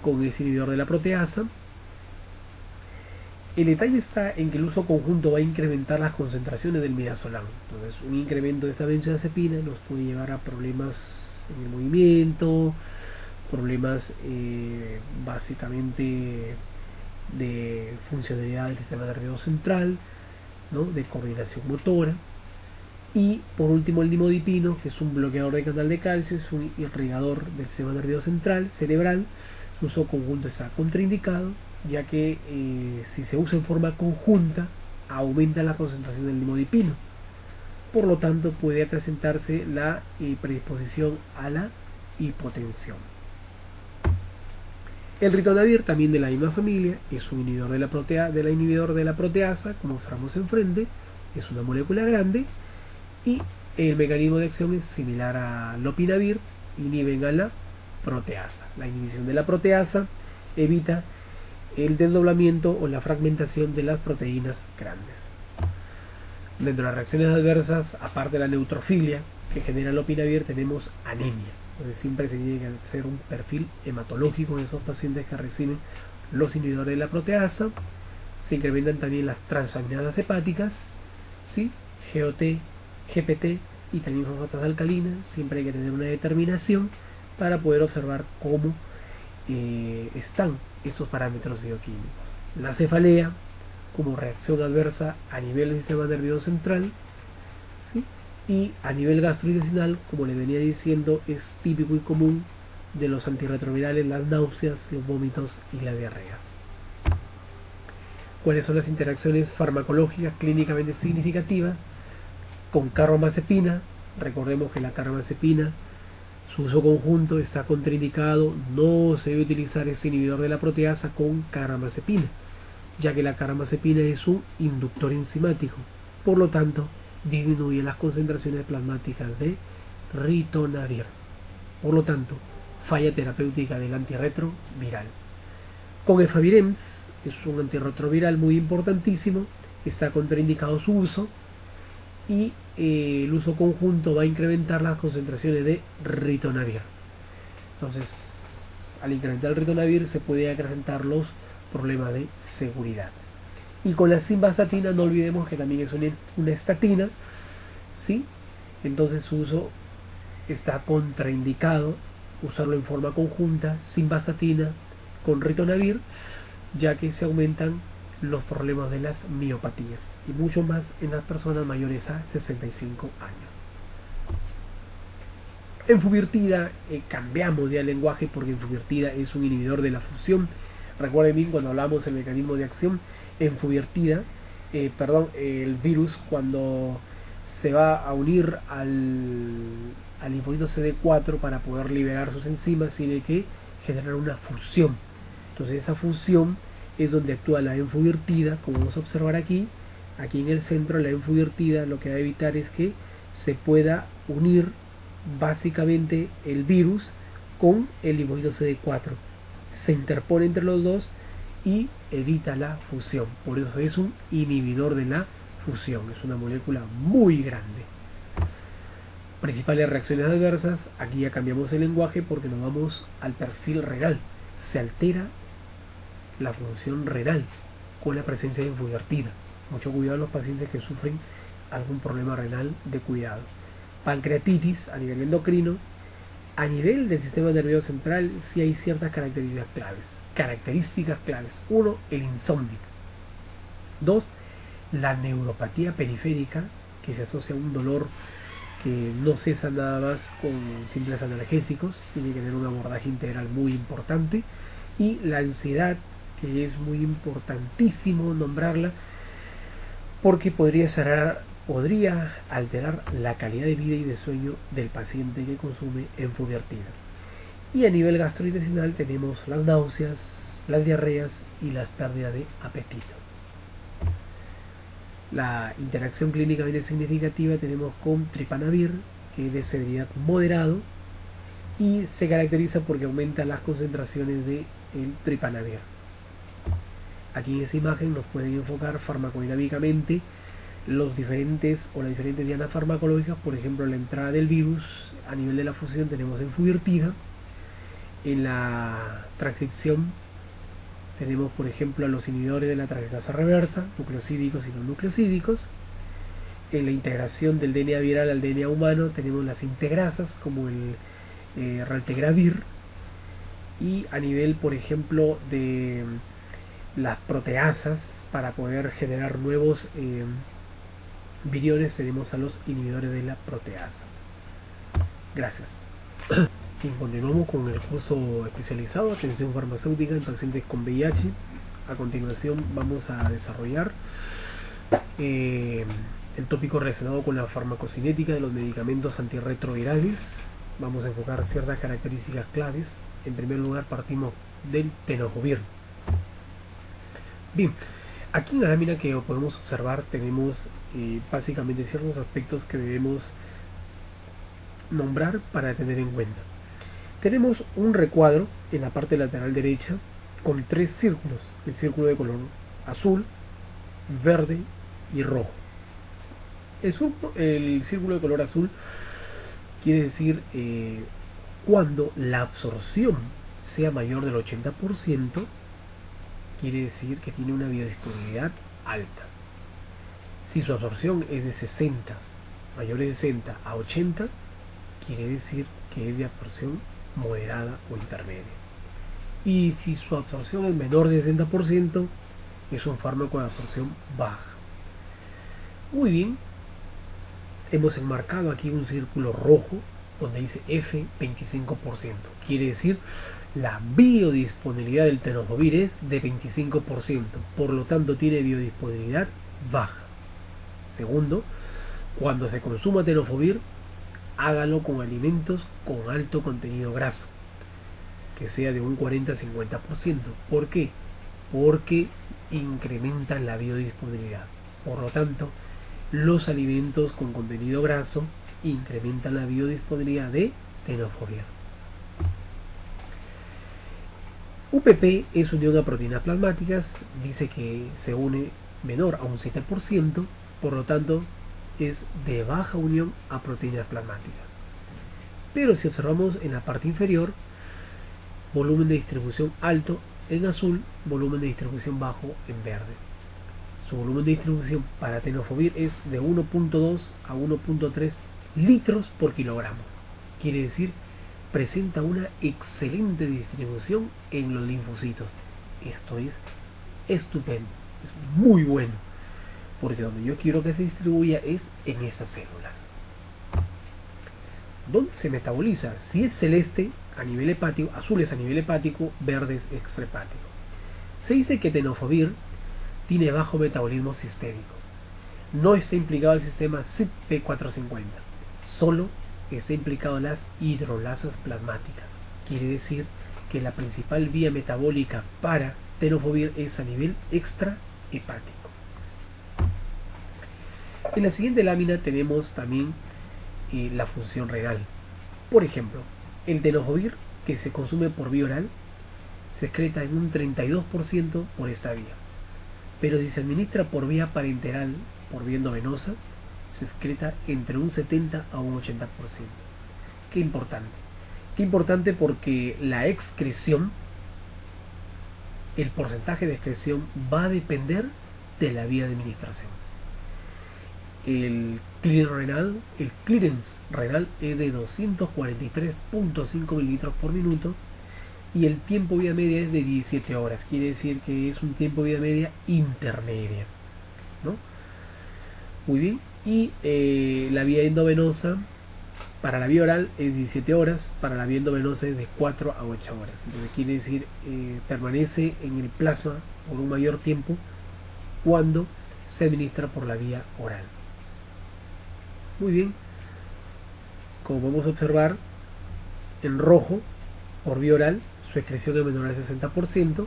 con ese inhibidor de la proteasa. El detalle está en que el uso conjunto va a incrementar las concentraciones del midazolam. Entonces, un incremento de esta benzodiazepina nos puede llevar a problemas en el movimiento, problemas básicamente de funcionalidad del sistema nervioso central, ¿no? De coordinación motora. Y por último el nimodipino, que es un bloqueador de canal de calcio, es un irrigador del sistema nervioso central, cerebral. Su uso conjunto está contraindicado, ya que si se usa en forma conjunta aumenta la concentración del nimodipino. Por lo tanto puede acrecentarse la predisposición a la hipotensión. El ritonavir, también de la misma familia, es un inhibidor de la proteasa, como mostramos enfrente. Es una molécula grande y el mecanismo de acción es similar a lopinavir, inhiben a la proteasa. La inhibición de la proteasa evita el desdoblamiento o la fragmentación de las proteínas grandes. Dentro de las reacciones adversas, aparte de la neutrofilia que genera lopinavir, tenemos anemia. Entonces siempre se tiene que hacer un perfil hematológico en esos pacientes que reciben los inhibidores de la proteasa. Se incrementan también las transaminadas hepáticas, ¿sí? GOT, GPT y también fosfatas alcalinas. Siempre hay que tener una determinación para poder observar cómo están estos parámetros bioquímicos. La cefalea como reacción adversa a nivel del sistema nervioso central, ¿sí? Y a nivel gastrointestinal, como le venía diciendo, es típico y común de los antirretrovirales las náuseas, los vómitos y las diarreas. ¿Cuáles son las interacciones farmacológicas clínicamente significativas? Con carbamazepina, recordemos que la carbamazepina, su uso conjunto está contraindicado, no se debe utilizar ese inhibidor de la proteasa con carbamazepina, ya que la carbamazepina es un inductor enzimático, por lo tanto disminuye las concentraciones plasmáticas de ritonavir. Por lo tanto, falla terapéutica del antirretroviral. Con efavirenz, es un antirretroviral muy importantísimo, está contraindicado su uso y el uso conjunto va a incrementar las concentraciones de ritonavir. Entonces, al incrementar el ritonavir se puede acrecentar los problemas de seguridad. Y con la simvastatina no olvidemos que también es una estatina, ¿sí? Entonces su uso está contraindicado, usarlo en forma conjunta, simvastatina con ritonavir, ya que se aumentan los problemas de las miopatías y mucho más en las personas mayores a 65 años. Enfuvirtida, cambiamos ya el lenguaje porque enfuvirtida es un inhibidor de la fusión. Recuerden bien cuando hablamos del mecanismo de acción, enfuvirtida, el virus cuando se va a unir al linfocito CD4 para poder liberar sus enzimas tiene que generar una fusión. Entonces esa fusión es donde actúa la enfuvirtida, como vamos a observar aquí en el centro. La enfuvirtida lo que va a evitar es que se pueda unir básicamente el virus con el linfocito CD4, se interpone entre los dos y evita la fusión. Por eso es un inhibidor de la fusión, es una molécula muy grande. Principales reacciones adversas, aquí ya cambiamos el lenguaje porque nos vamos al perfil renal. Se altera la función renal con la presencia de enfuvirtida. Mucho cuidado a los pacientes que sufren algún problema renal, de cuidado. Pancreatitis a nivel endocrino. A nivel del sistema nervioso central sí hay ciertas características claves. 1. El insomnio. 2. La neuropatía periférica, que se asocia a un dolor que no cesa nada más con simples analgésicos, tiene que tener un abordaje integral muy importante. Y la ansiedad, que es muy importantísimo nombrarla, porque podría alterar la calidad de vida y de sueño del paciente que consume enfuvirtida. Y a nivel gastrointestinal tenemos las náuseas, las diarreas y las pérdidas de apetito. La interacción clínicamente significativa tenemos con tripanavir, que es de severidad moderado y se caracteriza porque aumenta las concentraciones de el tripanavir. Aquí en esa imagen nos pueden enfocar farmacodinámicamente las diferentes dianas farmacológicas. Por ejemplo, la entrada del virus a nivel de la fusión tenemos enfuvirtida. En la transcripción tenemos, por ejemplo, a los inhibidores de la transcriptasa reversa, nucleosídicos y no nucleosídicos. En la integración del DNA viral al DNA humano tenemos las integrasas como el raltegravir. Y a nivel, por ejemplo, de las proteasas, para poder generar nuevos viriones, tenemos a los inhibidores de la proteasa. Gracias. Y continuamos con el curso especializado Atención Farmacéutica en pacientes con VIH. A continuación vamos a desarrollar el tópico relacionado con la farmacocinética de los medicamentos antirretrovirales. Vamos a enfocar ciertas características claves. En primer lugar, partimos del tenofovir. Bien, aquí en la lámina que podemos observar tenemos básicamente ciertos aspectos que debemos nombrar para tener en cuenta. Tenemos un recuadro en la parte lateral derecha con 3 círculos, el círculo de color azul, verde y rojo. El círculo de color azul quiere decir cuando la absorción sea mayor del 80%, quiere decir que tiene una biodisponibilidad alta. Si su absorción es de 60, mayor de 60 a 80, quiere decir que es de absorción moderada o intermedia. Y si su absorción es menor de 60%, es un fármaco de absorción baja. Muy bien, hemos enmarcado aquí un círculo rojo donde dice F25%. Quiere decir la biodisponibilidad del tenofovir es de 25%, por lo tanto tiene biodisponibilidad baja. Segundo, cuando se consuma tenofovir, hágalo con alimentos con alto contenido graso, que sea de un 40-50%. ¿Por qué? Porque incrementan la biodisponibilidad. Por lo tanto, los alimentos con contenido graso incrementan la biodisponibilidad de tenofovir. UPP es unión a proteínas plasmáticas, dice que se une menor a un 7%, por lo tanto es de baja unión a proteínas plasmáticas. Pero si observamos en la parte inferior, volumen de distribución alto en azul, volumen de distribución bajo en verde. Su volumen de distribución para tenofovir es de 1.2 a 1.3 litros por kilogramo. Quiere decir, presenta una excelente distribución en los linfocitos. Esto es estupendo, es muy bueno, porque donde yo quiero que se distribuya es en esas células. ¿Dónde se metaboliza? Si es celeste a nivel hepático, azul es a nivel hepático, verde es extrahepático. Se dice que tenofovir tiene bajo metabolismo sistémico. No está implicado el sistema CYP450, solo está implicado en las hidrolasas plasmáticas. Quiere decir que la principal vía metabólica para tenofovir es a nivel extrahepático. En la siguiente lámina tenemos también la función renal. Por ejemplo, el tenofovir que se consume por vía oral se excreta en un 32% por esta vía, pero si se administra por vía parenteral, por vía endovenosa, se excreta entre un 70 a un 80%. Qué importante. Qué importante porque la excreción, el porcentaje de excreción va a depender de la vía de administración. El clearance renal es de 243.5 mililitros por minuto y el tiempo vida media es de 17 horas. Quiere decir que es un tiempo vida media intermedia, ¿no? Muy bien. Y la vía endovenosa para la vía oral es 17 horas, para la vía endovenosa es de 4 a 8 horas. Entonces quiere decir permanece en el plasma por un mayor tiempo cuando se administra por la vía oral. Muy bien, como podemos observar, en rojo por vía oral su excreción es menor al 60%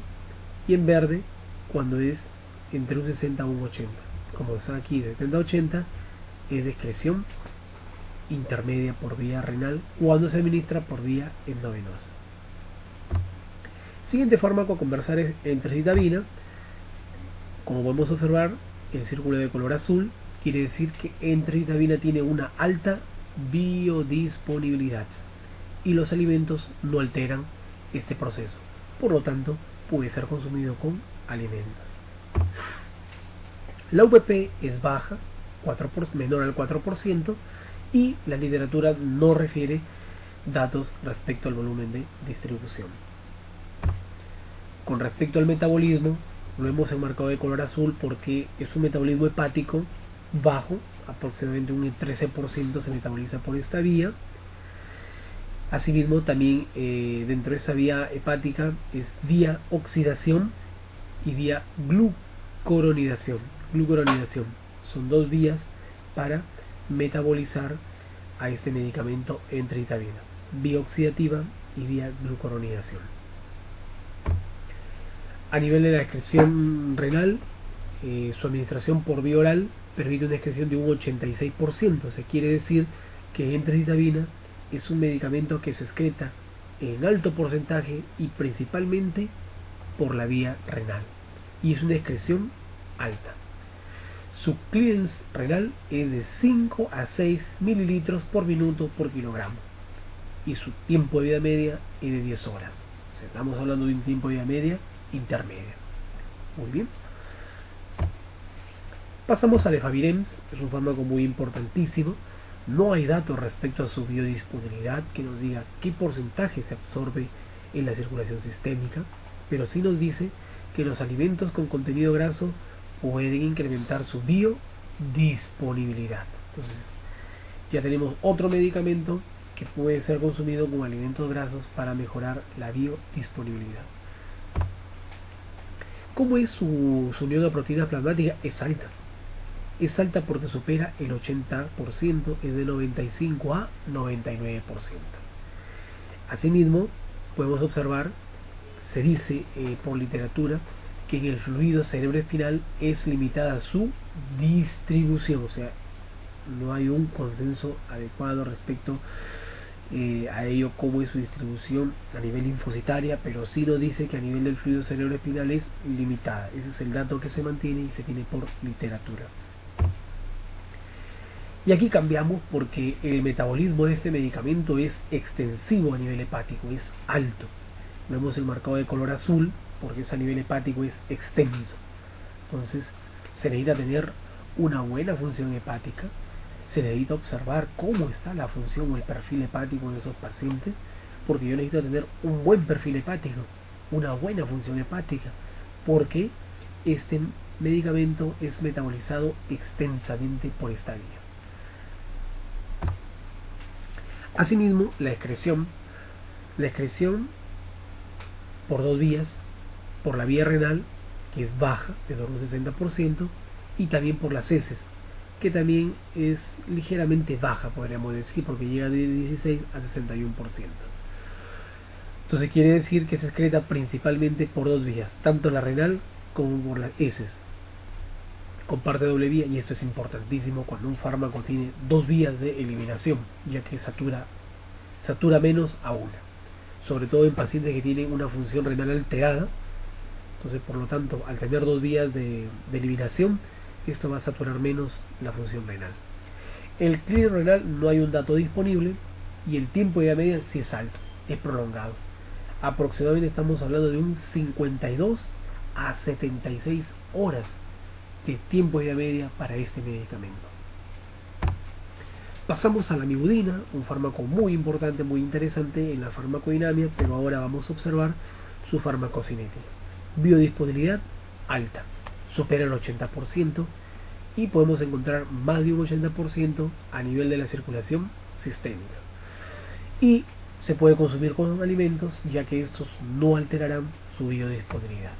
y en verde cuando es entre un 60 a un 80. Como está aquí de 70 a 80 es de excreción intermedia por vía renal cuando se administra por vía endovenosa. Siguiente fármaco a conversar es entricitabina. Como podemos observar, el círculo de color azul quiere decir que enteritabina tiene una alta biodisponibilidad y los alimentos no alteran este proceso. Por lo tanto, puede ser consumido con alimentos. La UPP es baja, menor al 4%, y la literatura no refiere datos respecto al volumen de distribución. Con respecto al metabolismo, lo hemos enmarcado de color azul porque es un metabolismo hepático bajo, aproximadamente un 13% se metaboliza por esta vía. Asimismo, también dentro de esa vía hepática es vía oxidación y vía glucuronidación. Son dos vías para metabolizar a este medicamento enteritabina, vía oxidativa y vía glucuronidación. A nivel de la excreción renal, su administración por vía oral permite una excreción de un 86%. Se quiere decir que enteritabina es un medicamento que se excreta en alto porcentaje y principalmente por la vía renal, y es una excreción alta. Su clearance renal es de 5 a 6 mililitros por minuto por kilogramo y su tiempo de vida media es de 10 horas. O sea, estamos hablando de un tiempo de vida media intermedia. Muy bien. Pasamos al Efavirenz, es un fármaco muy importantísimo. No hay datos respecto a su biodisponibilidad que nos diga qué porcentaje se absorbe en la circulación sistémica, pero sí nos dice que los alimentos con contenido graso pueden incrementar su biodisponibilidad. Entonces, ya tenemos otro medicamento que puede ser consumido con alimentos grasos para mejorar la biodisponibilidad. ¿Cómo es su unión a proteína plasmática? Es alta. Es alta porque supera el 80%, es de 95 a 99%. Asimismo, podemos observar, se dice por literatura, que en el fluido cerebroespinal es limitada su distribución, o sea, no hay un consenso adecuado respecto a ello, cómo es su distribución a nivel linfocitaria, pero sí nos dice que a nivel del fluido cerebroespinal es limitada. Ese es el dato que se mantiene y se tiene por literatura. Y aquí cambiamos porque el metabolismo de este medicamento es extensivo a nivel hepático, es alto. Lo hemos enmarcado de color azul porque a nivel hepático es extenso. Entonces se necesita tener una buena función hepática, se necesita observar cómo está la función o el perfil hepático de esos pacientes, porque yo necesito tener un buen perfil hepático, una buena función hepática, porque este medicamento es metabolizado extensamente por esta vía. Asimismo, la excreción por dos vías, por la vía renal, que es baja, de torno al 60%, y también por las heces, que también es ligeramente baja, podríamos decir, porque llega de 16 a 61%. Entonces quiere decir que se excreta principalmente por dos vías, tanto la renal como por las heces. Comparte doble vía, y esto es importantísimo cuando un fármaco tiene dos vías de eliminación, ya que satura menos a una, sobre todo en pacientes que tienen una función renal alterada. Entonces, por lo tanto, al tener dos vías de eliminación, esto va a saturar menos la función renal. El clearance renal no hay un dato disponible, y el tiempo de vida media sí es alto, es prolongado. Aproximadamente estamos hablando de un 52 a 76 horas de tiempo de vida media para este medicamento. Pasamos a la amibudina, un fármaco muy importante, muy interesante en la farmacodinamia, pero ahora vamos a observar su farmacocinética. Biodisponibilidad alta, supera el 80%, y podemos encontrar más de un 80% a nivel de la circulación sistémica. Y se puede consumir con alimentos, ya que estos no alterarán su biodisponibilidad.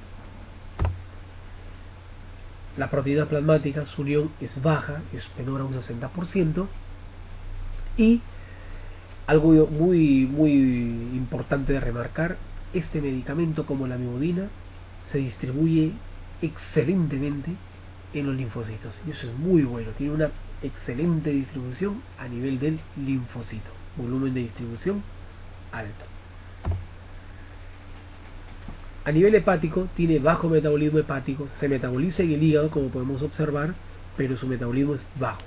La proteína plasmática, su unión es baja, es menor a un 60%, y algo muy importante de remarcar, este medicamento, como la amibudina, se distribuye excelentemente en los linfocitos, y eso es muy bueno, tiene una excelente distribución a nivel del linfocito, volumen de distribución alto. A nivel hepático tiene bajo metabolismo hepático, se metaboliza en el hígado, como podemos observar, pero su metabolismo es bajo.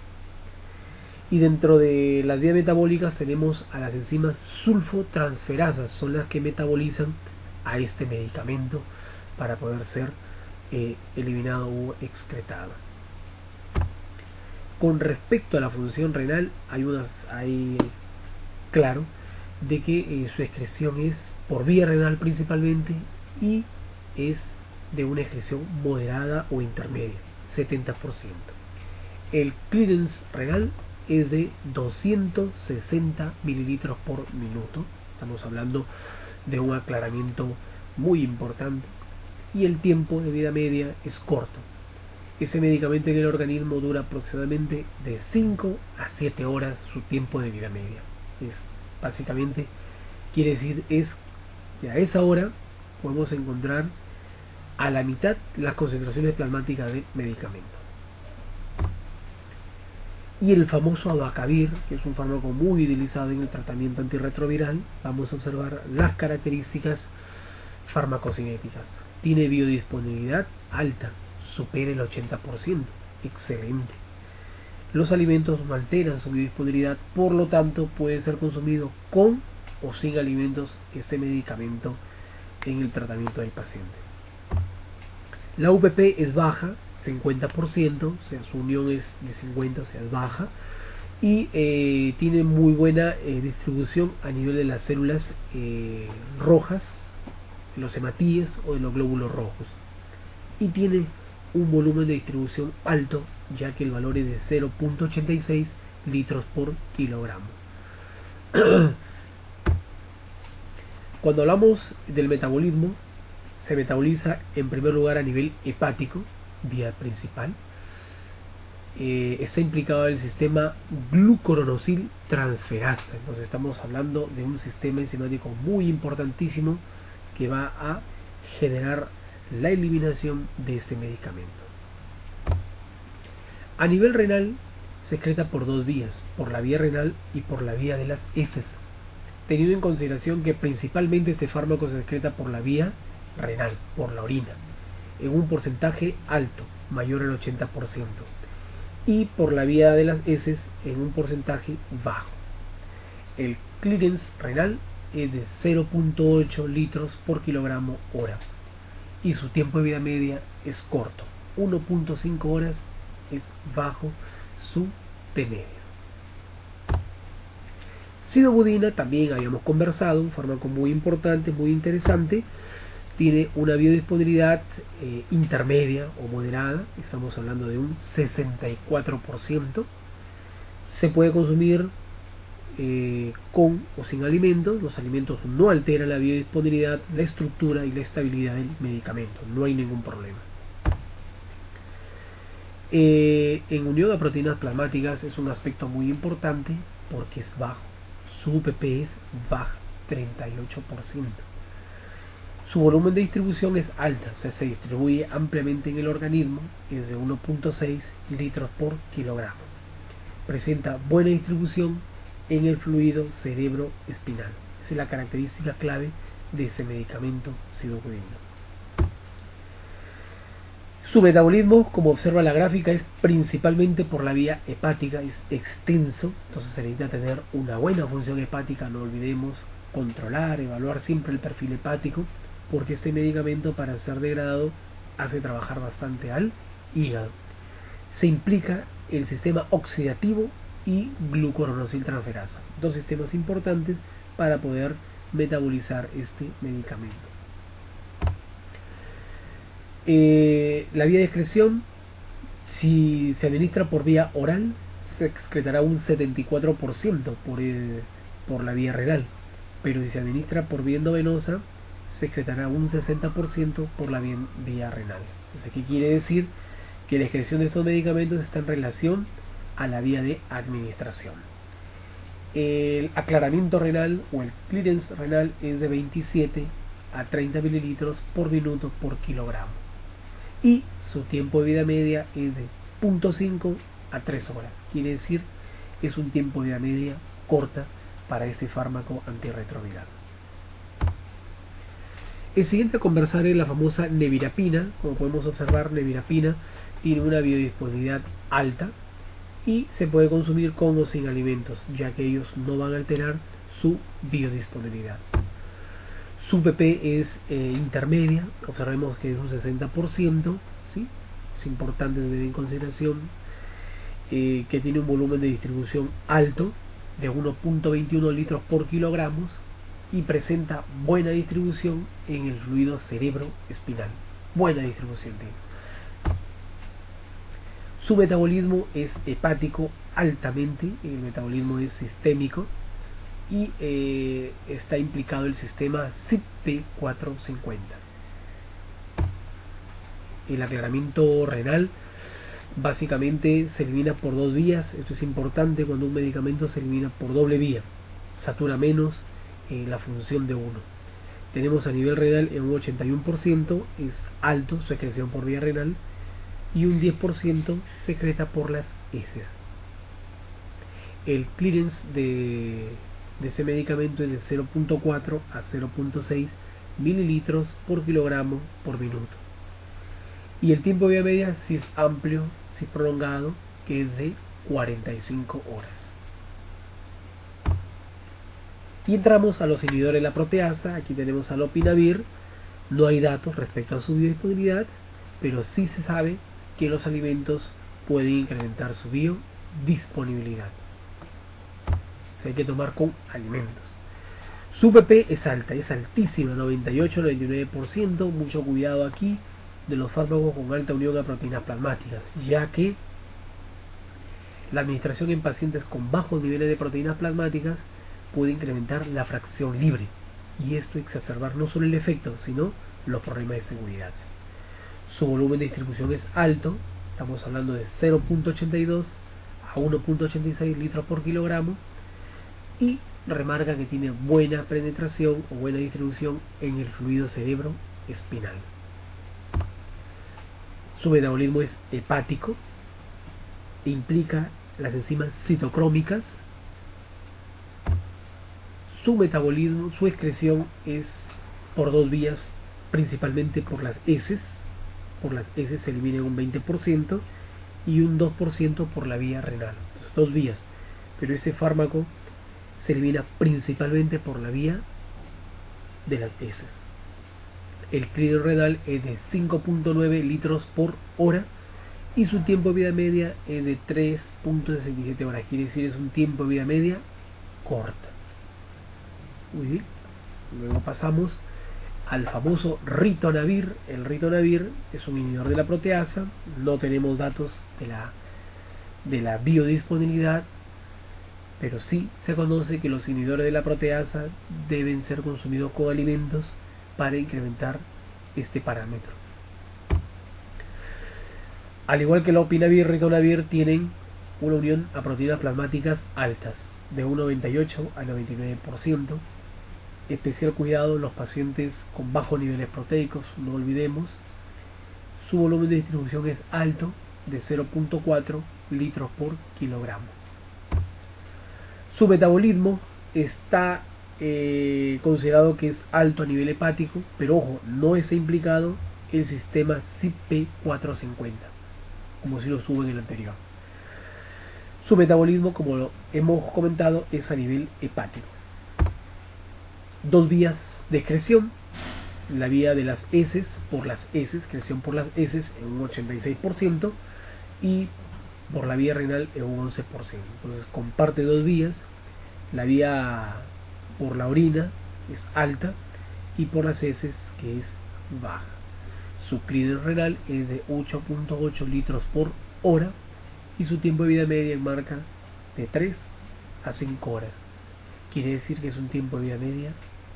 Y dentro de las vías metabólicas tenemos a las enzimas sulfotransferasas, son las que metabolizan a este medicamento para poder ser eliminado o excretado. Con respecto a la función renal, hay claro de que su excreción es por vía renal principalmente y es de una excreción moderada o intermedia, 70%. El clearance renal es de 260 mililitros por minuto. Estamos hablando de un aclaramiento muy importante. Y el tiempo de vida media es corto. Ese medicamento en el organismo dura aproximadamente de 5 a 7 horas su tiempo de vida media. Básicamente quiere decir que a esa hora podemos encontrar a la mitad las concentraciones plasmáticas de medicamento. Y el famoso abacavir, que es un fármaco muy utilizado en el tratamiento antirretroviral, vamos a observar las características farmacocinéticas. Tiene biodisponibilidad alta, supera el 80%, excelente. Los alimentos no alteran su biodisponibilidad, por lo tanto puede ser consumido con o sin alimentos este medicamento en el tratamiento del paciente. La UPP es baja, 50%, o sea, su unión es de 50, o sea, es baja, y tiene muy buena distribución a nivel de las células rojas, los hematíes o de los glóbulos rojos, y tiene un volumen de distribución alto, ya que el valor es de 0.86 litros por kilogramo. Cuando hablamos del metabolismo, se metaboliza en primer lugar a nivel hepático, vía principal. Está implicado el sistema glucoronosil transferasa. Entonces estamos hablando de un sistema enzimático muy importantísimo que va a generar la eliminación de este medicamento. A nivel renal se excreta por dos vías, por la vía renal y por la vía de las heces, teniendo en consideración que principalmente este fármaco se excreta por la vía renal, por la orina, en un porcentaje alto, mayor al 80%, y por la vía de las heces en un porcentaje bajo. El clearance renal es de 0.8 litros por kilogramo hora y su tiempo de vida media es corto, 1.5 horas es bajo su T-medio. Sidobudina también habíamos conversado, un fármaco muy importante, muy interesante. Tiene una biodisponibilidad intermedia o moderada, estamos hablando de un 64%. Se puede consumir con o sin alimentos. Los alimentos no alteran la biodisponibilidad, la estructura y la estabilidad del medicamento, no hay ningún problema. En unión a proteínas plasmáticas es un aspecto muy importante porque es bajo, su UPP es baja, 38%. Su volumen de distribución es alta, o sea, se distribuye ampliamente en el organismo, es de 1.6 litros por kilogramo. Presenta buena distribución en el fluido cerebroespinal. Esa es la característica clave de ese medicamento sidobudina. Su metabolismo, como observa la gráfica, es principalmente por la vía hepática, es extenso, entonces se necesita tener una buena función hepática, no olvidemos controlar, evaluar siempre el perfil hepático, porque este medicamento, para ser degradado, hace trabajar bastante al hígado. Se implica el sistema oxidativo y glucoronosil transferasa, dos sistemas importantes para poder metabolizar este medicamento. La vía de excreción, si se administra por vía oral, se excretará un 74% por la vía renal, pero si se administra por vía endovenosa, se excretará un 60% por la vía renal. Entonces, ¿qué quiere decir? Que la excreción de estos medicamentos está en relación a la vía de administración. El aclaramiento renal o el clearance renal es de 27 a 30 mililitros por minuto por kilogramo. Y su tiempo de vida media es de 0.5 a 3 horas. Quiere decir, es un tiempo de vida media corta para este fármaco antirretroviral. El siguiente a conversar es la famosa nevirapina. Como podemos observar, nevirapina tiene una biodisponibilidad alta y se puede consumir con o sin alimentos, ya que ellos no van a alterar su biodisponibilidad. Su PP es intermedia, observemos que es un 60%, ¿sí? Es importante tener en consideración que tiene un volumen de distribución alto, de 1.21 litros por kilogramos, y presenta buena distribución en el fluido cerebroespinal. Buena distribución, tío. Su metabolismo es hepático altamente, el metabolismo es sistémico y está implicado el sistema CYP450. El aclaramiento renal básicamente se elimina por dos vías. Esto es importante cuando un medicamento se elimina por doble vía. Satura menos la función de uno. Tenemos a nivel renal en un 81%, es alto su excreción por vía renal, y un 10% secreta por las heces. El clearance de ese medicamento es de 0.4 a 0.6 mililitros por kilogramo por minuto. Y el tiempo de vía media si es amplio, si es prolongado, que es de 45 horas. Y entramos a los inhibidores de la proteasa. Aquí tenemos al lopinavir. No hay datos respecto a su biodisponibilidad, pero sí se sabe que los alimentos pueden incrementar su biodisponibilidad. Se hay que tomar con alimentos. Su PP es alta, es altísima, 98-99%. Mucho cuidado aquí de los fármacos con alta unión a proteínas plasmáticas, ya que la administración en pacientes con bajos niveles de proteínas plasmáticas puede incrementar la fracción libre, y esto exacerbar no solo el efecto, sino los problemas de seguridad. Su volumen de distribución es alto, estamos hablando de 0.82 a 1.86 litros por kilogramo, y remarca que tiene buena penetración o buena distribución en el fluido cerebroespinal. Su metabolismo es hepático, implica las enzimas citocrómicas. Su metabolismo, su excreción es por dos vías, principalmente por las heces. Por las heces se elimina un 20% y un 2% por la vía renal. Entonces, dos vías, pero ese fármaco se elimina principalmente por la vía de las heces. El clínico renal es de 5.9 litros por hora y su tiempo de vida media es de 3.67 horas. Quiere decir, es un tiempo de vida media corta. Muy bien. Luego pasamos al famoso ritonavir. El ritonavir es un inhibidor de la proteasa. No tenemos datos de la biodisponibilidad, pero sí se conoce que los inhibidores de la proteasa deben ser consumidos con alimentos para incrementar este parámetro. Al igual que lopinavir y ritonavir, tienen una unión a proteínas plasmáticas altas, de un 98 al 99%. Especial cuidado en los pacientes con bajos niveles proteicos, no olvidemos. Su volumen de distribución es alto, de 0.4 litros por kilogramo. Su metabolismo está considerado que es alto a nivel hepático, pero ojo, no está implicado el sistema CYP450, como si lo estuvo en el anterior. Su metabolismo, como lo hemos comentado, es a nivel hepático. Dos vías de excreción: la vía de las heces, por las heces, excreción por las heces en un 86%, y por la vía renal en un 11%. Entonces comparte dos vías. La vía por la orina es alta y por las heces, que es baja. Su clínico renal es de 8.8 litros por hora y su tiempo de vida media marca de 3 a 5 horas. Quiere decir que es un tiempo de vida media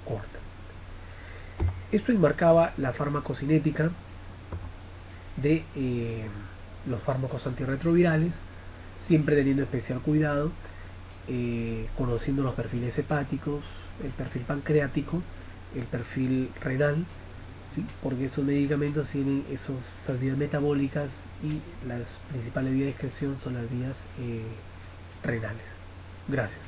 corta. Esto enmarcaba la farmacocinética de los fármacos antirretrovirales, siempre teniendo especial cuidado, conociendo los perfiles hepáticos, el perfil pancreático, el perfil renal, ¿sí? Porque estos medicamentos tienen esas vías metabólicas y las principales vías de excreción son las vías renales. Gracias.